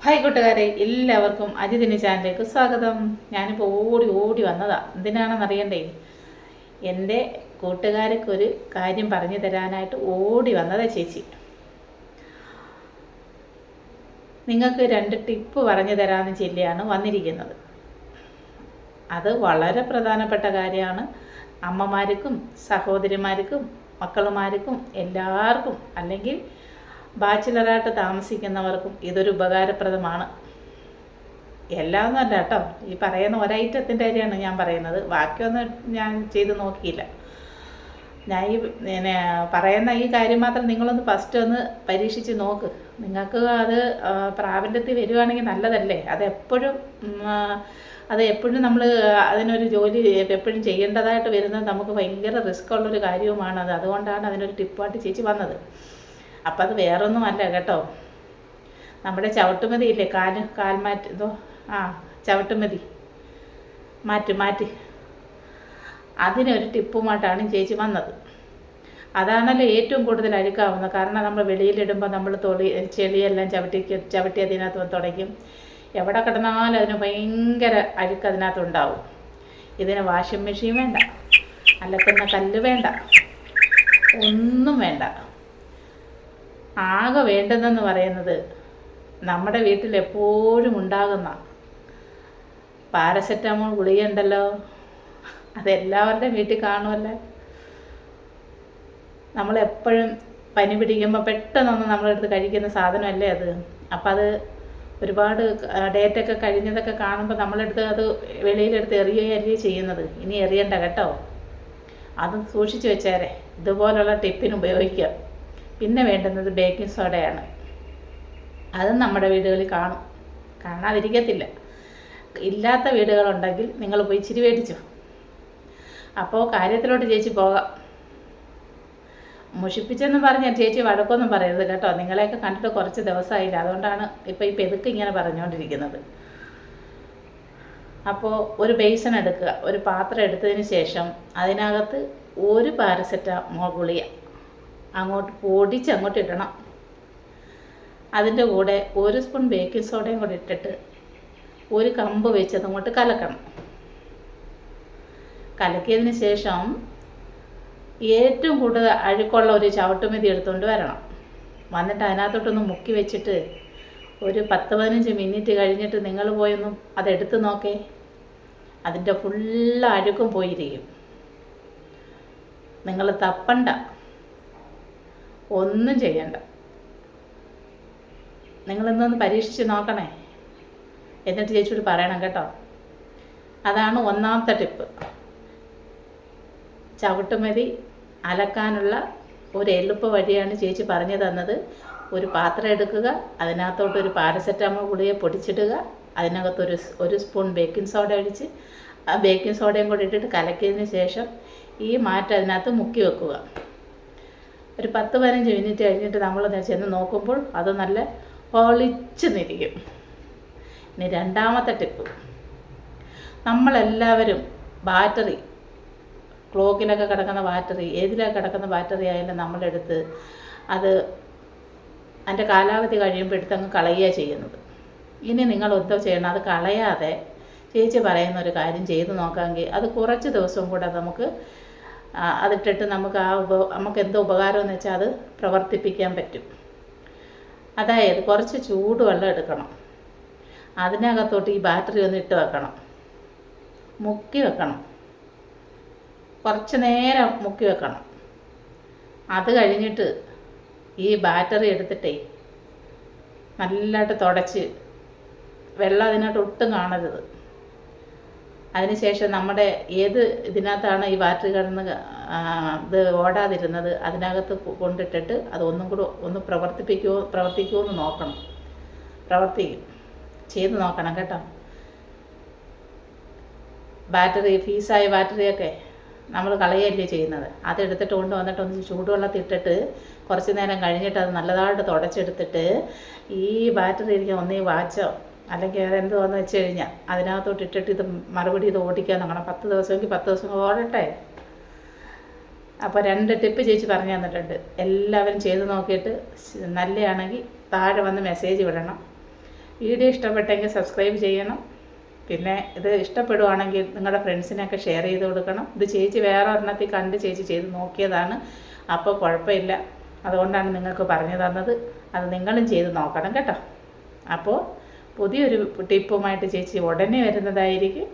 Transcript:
Hi കൂട്ടുകാരെ, എല്ലാവർക്കും അജിതിന് ചാനലിലേക്ക് സ്വാഗതം. ഞാനിപ്പോൾ ഓടി ഓടി വന്നതാണ്. എന്തിനാണെന്ന് അറിയണ്ടേ? എൻ്റെ കൂട്ടുകാർക്കൊരു കാര്യം പറഞ്ഞു തരാനായിട്ട് ഓടി വന്നതാ ചേച്ചി. നിങ്ങൾക്ക് 2 ടിപ്പ് പറഞ്ഞു തരാമെന്ന് ചൊല്ലിയാണ് വന്നിരിക്കുന്നത്. അത് വളരെ പ്രധാനപ്പെട്ട കാര്യമാണ്. അമ്മമാർക്കും സഹോദരിമാർക്കും മക്കളുമാർക്കും എല്ലാവർക്കും, അല്ലെങ്കിൽ ബാച്ചിലറായിട്ട് താമസിക്കുന്നവർക്കും ഇതൊരു ഉപകാരപ്രദമാണ്. എല്ലാമൊന്നും അല്ല കേട്ടോ, ഈ പറയുന്ന ഒരൈറ്റത്തിൻ്റെ കാര്യമാണ് ഞാൻ പറയുന്നത്. ബാക്കിയൊന്നും ഞാൻ ചെയ്ത് നോക്കിയില്ല. ഞാൻ ഈ പറയുന്ന ഈ കാര്യം മാത്രം നിങ്ങളൊന്ന് ഫസ്റ്റ് ഒന്ന് പരീക്ഷിച്ച് നോക്ക്. നിങ്ങൾക്ക് അത് പ്രാബല്യത്തിൽ വരുവാണെങ്കിൽ നല്ലതല്ലേ. അതെപ്പോഴും നമ്മൾ അതിനൊരു ജോലി എപ്പോഴും ചെയ്യേണ്ടതായിട്ട് വരുന്നത് നമുക്ക് ഭയങ്കര റിസ്ക് ഉള്ളൊരു കാര്യവുമാണത്. അതുകൊണ്ടാണ് അതിനൊരു ടിപ്പായിട്ട് ചേച്ചി വന്നത്. അപ്പം അത് വേറൊന്നുമല്ല കേട്ടോ. നമ്മുടെ ചവിട്ടുമതി ഇല്ലേ, കാൽമാറ്റ് ചവിട്ടുമതി മാറ്റ് അതിനൊരു ടിപ്പുമായിട്ടാണ് ചേച്ചി വന്നത്. അതാണല്ലോ ഏറ്റവും കൂടുതൽ അഴുക്കാവുന്നത്. കാരണം നമ്മൾ വെളിയിലിടുമ്പോൾ നമ്മൾ ചെളിയെല്ലാം ചവിട്ടി അതിനകത്ത് തുടയ്ക്കും. എവിടെ കിടന്നാലും അതിന് ഭയങ്കര അഴുക്ക് അതിനകത്തുണ്ടാവും. ഇതിന് വാഷിംഗ് മെഷീൻ വേണ്ട, അലക്കുന്ന കല്ല് വേണ്ട, ഒന്നും വേണ്ട. ആകെ വേണ്ടതെന്ന് പറയുന്നത് നമ്മുടെ വീട്ടിൽ എപ്പോഴും ഉണ്ടാകുന്ന പാരസെറ്റമോൾ ഗുളികയുണ്ടല്ലോ. അതെല്ലാവരുടെയും വീട്ടിൽ കാണുമല്ലേ. നമ്മളെപ്പോഴും പനി പിടിക്കുമ്പോൾ പെട്ടെന്നൊന്ന് നമ്മളെടുത്ത് കഴിക്കുന്ന സാധനമല്ലേ അത്. അപ്പം അത് ഒരുപാട് ഡേറ്റൊക്കെ കഴിഞ്ഞതൊക്കെ കാണുമ്പോൾ നമ്മളെടുത്ത് അത് വെളിയിലെടുത്ത് എറിയുകയല്ലേ ചെയ്യുന്നത്. ഇനി എറിയണ്ട കേട്ടോ, അത് സൂക്ഷിച്ച് വെച്ചേരെ. ഇതുപോലുള്ള ടിപ്പിന് ഉപയോഗിക്കുക. പിന്നെ വേണ്ടുന്നത് ബേക്കിംഗ് സോഡയാണ്. അതും നമ്മുടെ വീടുകളിൽ കാണാതിരിക്കത്തില്ല. ഇല്ലാത്ത വീടുകളുണ്ടെങ്കിൽ നിങ്ങൾ പോയി ഇച്ചിരി മേടിച്ചു. അപ്പോൾ കാര്യത്തിലോട്ട് ചേച്ചി പോകാം. മുഷിപ്പിച്ചെന്ന് പറഞ്ഞാൽ ചേച്ചി വഴക്കൊന്നും പറയരുത് കേട്ടോ. നിങ്ങളെയൊക്കെ കണ്ടിട്ട് കുറച്ച് ദിവസമായില്ല, അതുകൊണ്ടാണ് ഇപ്പോൾ ഈ പെതുക്ക് ഇങ്ങനെ പറഞ്ഞുകൊണ്ടിരിക്കുന്നത്. അപ്പോൾ ഒരു ബേസൺ എടുക്കുക. ഒരു പാത്രം എടുത്തതിന് ശേഷം അതിനകത്ത് ഒരു പാരസെറ്റമോൾ ഗുളിക അങ്ങോട്ട് ഇടണം. അതിൻ്റെ കൂടെ 1 സ്പൂൺ ബേക്കിംഗ് സോഡയും കൂടി ഇട്ടിട്ട് ഒരു കമ്പ് വെച്ച് അതങ്ങോട്ട് കലക്കണം. കലക്കിയതിന് ശേഷം ഏറ്റവും കൂടുതൽ അഴുക്കുള്ള ഒരു ചവിട്ടുമതി എടുത്തുകൊണ്ട് വരണം. വന്നിട്ട് അതിനകത്തോട്ടൊന്ന് മുക്കി വെച്ചിട്ട് ഒരു 10-15 മിനിറ്റ് കഴിഞ്ഞിട്ട് നിങ്ങൾ പോയൊന്ന് അതെടുത്ത് നോക്കേ. അതിൻ്റെ ഫുള്ള് അഴുക്കും പോയിരിക്കും. നിങ്ങൾ തപ്പണ്ട, ഒന്നും ചെയ്യണ്ട. നിങ്ങളിന്നൊന്ന് പരീക്ഷിച്ച് നോക്കണേ. എന്നിട്ട് ചേച്ചിയോട് പറയണം കേട്ടോ. അതാണ് ഒന്നാമത്തെ ടിപ്പ്. ചവിട്ടുമതി അലക്കാനുള്ള ഒരു എളുപ്പ വഴിയാണ് ചേച്ചി പറഞ്ഞു തന്നത്. ഒരു പാത്രം എടുക്കുക, അതിനകത്തോട്ട് ഒരു പാരസെറ്റമോൾ ഗുളിക പൊടിച്ചിടുക, അതിനകത്ത് ഒരു സ്പൂൺ ബേക്കിംഗ് സോഡ ഒഴിച്ച് ആ ബേക്കിംഗ് സോഡയും കൂടി ഇട്ടിട്ട് കലക്കിയതിന് ശേഷം ഈ മാറ്റ് അതിനകത്ത് മുക്കി വെക്കുക. ഒരു 10-15 മിനിറ്റ് കഴിഞ്ഞിട്ട് നമ്മൾ ചെന്ന് നോക്കുമ്പോൾ അത് നല്ല പൊളിച്ച് നിൽക്കും. ഇനി രണ്ടാമത്തെ ടിപ്പ്. നമ്മളെല്ലാവരും ബാറ്ററി, ക്ലോക്കിലൊക്കെ കിടക്കുന്ന ബാറ്ററി, ഏതിലൊക്കെ കിടക്കുന്ന ബാറ്ററി ആയാലും നമ്മളെടുത്ത് അത് അതിൻ്റെ കാലാവധി കഴിയുമ്പോൾ എടുത്തങ്ങ് കളയുക ചെയ്യുന്നത്. ഇനി നിങ്ങൾ എന്തോ ചെയ്യണം, അത് കളയാതെ ചേച്ചി പറയുന്ന ഒരു കാര്യം ചെയ്ത് നോക്കാമെങ്കിൽ അത് കുറച്ച് ദിവസം കൂടെ നമുക്ക് അതിട്ടിട്ട് നമുക്ക് എന്തോ ഉപകാരമെന്ന് വെച്ചാൽ അത് പ്രവർത്തിപ്പിക്കാൻ പറ്റും. അതായത് കുറച്ച് ചൂടുവെള്ളം എടുക്കണം. അതിനകത്തോട്ട് ഈ ബാറ്ററി ഒന്ന് ഇട്ട് വെക്കണം, മുക്കി വെക്കണം. കുറച്ച് നേരം മുക്കി വെക്കണം. അത് കഴിഞ്ഞിട്ട് ഈ ബാറ്ററി എടുത്തിട്ടേ നല്ലതായിട്ട് തുടച്ച്, വെള്ളം അതിനകത്ത് ഒട്ടും കാണരുത്. അതിനുശേഷം നമ്മുടെ ഏത് ഇതിനകത്താണ് ഈ ബാറ്ററി കിടന്ന് ഇത് ഓടാതിരുന്നത് അതിനകത്ത് കൊണ്ടിട്ടിട്ട് അത് ഒന്നും കൂടെ ഒന്ന് പ്രവർത്തിക്കുമോ എന്ന് നോക്കണം. പ്രവർത്തിക്കും, ചെയ്ത് നോക്കണം കേട്ടോ. ബാറ്ററി, ഫീസായ ബാറ്ററിയൊക്കെ നമ്മൾ കളയല്ലേ ചെയ്യുന്നത്. അതെടുത്തിട്ട് കൊണ്ടുവന്നിട്ട് ഒന്ന് ചൂടുവെള്ളത്തിൽ ഇട്ടിട്ട് കുറച്ച് നേരം കഴിഞ്ഞിട്ട് അത് നല്ലതായിട്ട് തുടച്ചെടുത്തിട്ട് ഈ ബാറ്ററി ഇരിക്കാൻ ഒന്നീ വാച്ചോ അല്ലെങ്കിൽ എന്തുവാന്ന് വെച്ച് കഴിഞ്ഞാൽ അതിനകത്തോട്ട് ഇട്ടിട്ട് ഇത് മറുപടി ഇത് ഓടിക്കാൻ നോക്കണം. 10 ദിവസമെങ്കിൽ 10 ദിവസം ഓടട്ടെ. അപ്പോൾ 2 ടിപ്പ് ചേച്ചി പറഞ്ഞു തന്നിട്ടുണ്ട്. എല്ലാവരും ചെയ്ത് നോക്കിയിട്ട് നല്ലതാണെങ്കിൽ താഴെ വന്ന് മെസ്സേജ് വിടണം. വീഡിയോ ഇഷ്ടപ്പെട്ടെങ്കിൽ സബ്സ്ക്രൈബ് ചെയ്യണം. പിന്നെ ഇത് ഇഷ്ടപ്പെടുവാണെങ്കിൽ നിങ്ങളുടെ ഫ്രണ്ട്സിനൊക്കെ ഷെയർ ചെയ്ത് കൊടുക്കണം. ഇത് ചേച്ചി വേറെ ഒരെണ്ണത്തിൽ കണ്ട് ചേച്ചി ചെയ്ത് നോക്കിയതാണ്, അപ്പോൾ കുഴപ്പമില്ല, അതുകൊണ്ടാണ് നിങ്ങൾക്ക് പറഞ്ഞു തന്നത്. അത് നിങ്ങളും ചെയ്ത് നോക്കണം കേട്ടോ. അപ്പോൾ പുതിയൊരു ടിപ്പുമായിട്ട് ചേച്ചി ഉടനെ വരുന്നതായിരിക്കും.